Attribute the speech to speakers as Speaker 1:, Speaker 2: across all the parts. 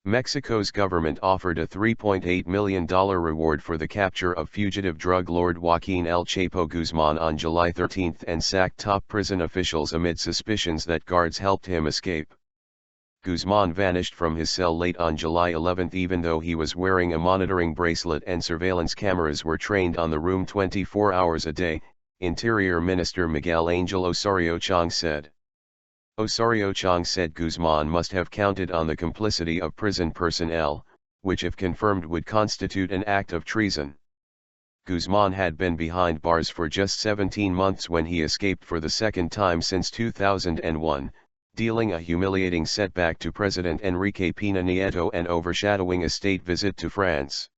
Speaker 1: Mexico's government offered a $3.8 million reward for the capture of fugitive drug lord Joaquin El Chapo Guzman on July 13 and sacked top prison officials amid suspicions that guards helped him escape. Guzman vanished from his cell late on July 11 even though he was wearing a monitoring bracelet and surveillance cameras were trained on the room 24 hours a day, Interior Minister Miguel Angel Osorio Chong said. Osorio Chong said Guzman must have counted on the complicity of prison personnel, which if confirmed would constitute an act of treason. Guzman had been behind bars for just 17 months when he escaped for the second time since 2001, dealing a humiliating setback to President Enrique Pena Nieto and overshadowing a state visit to France.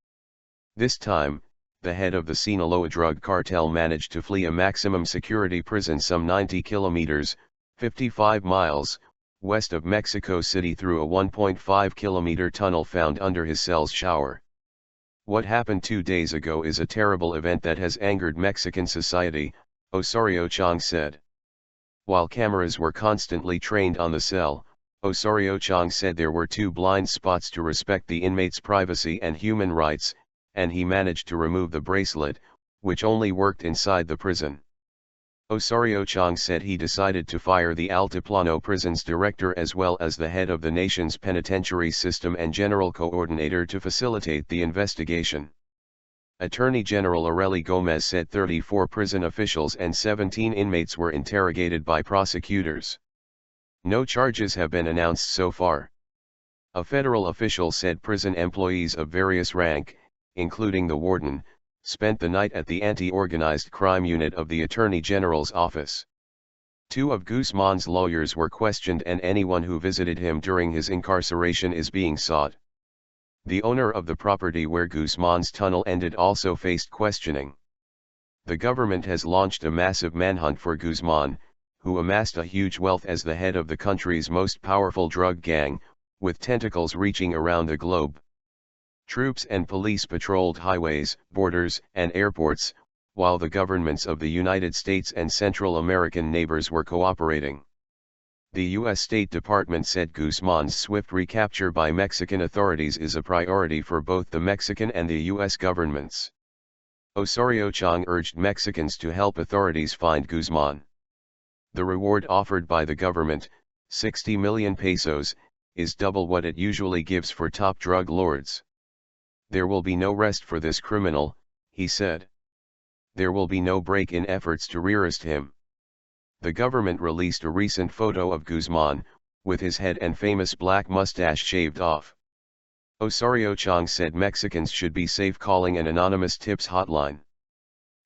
Speaker 1: This time, the head of the Sinaloa drug cartel managed to flee a maximum security prison some 90 kilometers, 55 miles, west of Mexico City through a 1.5-kilometer tunnel found under his cell's shower. What happened 2 days ago is a terrible event that has angered Mexican society, Osorio Chong said. While cameras were constantly trained on the cell, Osorio Chong said there were 2 blind spots to respect the inmate's privacy and human rights, and he managed to remove the bracelet, which only worked inside the prison. Osorio Chong said he decided to fire the Altiplano prison's director as well as the head of the nation's penitentiary system and general coordinator to facilitate the investigation. Attorney General Arely Gomez said 34 prison officials and 17 inmates were interrogated by prosecutors. No charges have been announced so far. A federal official said prison employees of various rank, including the warden, spent the night at the anti-organized crime unit of the Attorney General's office. 2 of Guzman's lawyers were questioned and anyone who visited him during his incarceration is being sought. The owner of the property where Guzman's tunnel ended also faced questioning. The government has launched a massive manhunt for Guzman, who amassed a huge wealth as the head of the country's most powerful drug gang, with tentacles reaching around the globe. Troops and police patrolled highways, borders, and airports, while the governments of the United States and Central American neighbors were cooperating. The U.S. State Department said Guzman's swift recapture by Mexican authorities is a priority for both the Mexican and the U.S. governments. Osorio Chong urged Mexicans to help authorities find Guzman. The reward offered by the government, 60 million pesos, is double what it usually gives for top drug lords. There will be no rest for this criminal, he said. There will be no break in efforts to rearrest him. The government released a recent photo of Guzman, with his head and famous black mustache shaved off. Osorio Chong said Mexicans should be safe calling an anonymous tips hotline.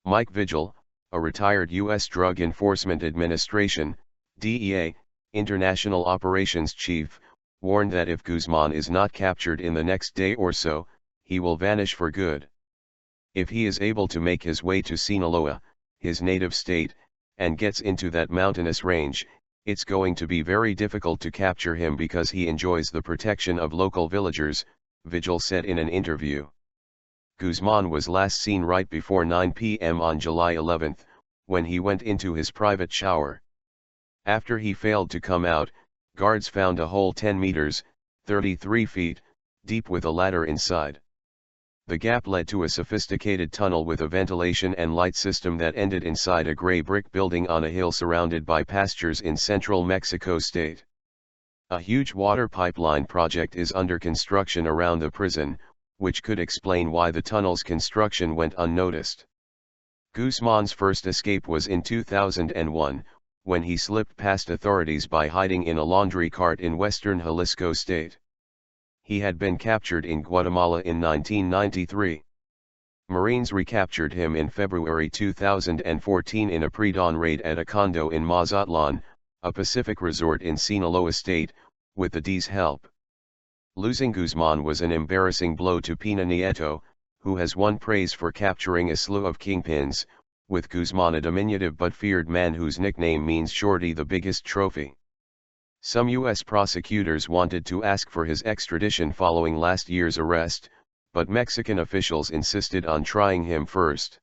Speaker 1: Mike Vigil, a retired U.S. Drug Enforcement Administration, DEA, International Operations Chief, warned that if Guzman is not captured in the next day or so, he will vanish for good. If he is able to make his way to Sinaloa, his native state, and gets into that mountainous range, it's going to be very difficult to capture him because he enjoys the protection of local villagers, Vigil said in an interview. Guzman was last seen right before 9 p.m. on July 11, when he went into his private shower. After he failed to come out, guards found a hole 10 meters, 33 feet, deep with a ladder inside. The gap led to a sophisticated tunnel with a ventilation and light system that ended inside a gray brick building on a hill surrounded by pastures in central Mexico state. A huge water pipeline project is under construction around the prison, which could explain why the tunnel's construction went unnoticed. Guzman's first escape was in 2001, when he slipped past authorities by hiding in a laundry cart in western Jalisco state. He had been captured in Guatemala in 1993. Marines recaptured him in February 2014 in a pre-dawn raid at a condo in Mazatlan, a Pacific resort in Sinaloa state, with the D's help. Losing Guzman was an embarrassing blow to Pena Nieto, who has won praise for capturing a slew of kingpins, with Guzman a diminutive but feared man whose nickname means Shorty, the biggest trophy. Some U.S. prosecutors wanted to ask for his extradition following last year's arrest, but Mexican officials insisted on trying him first.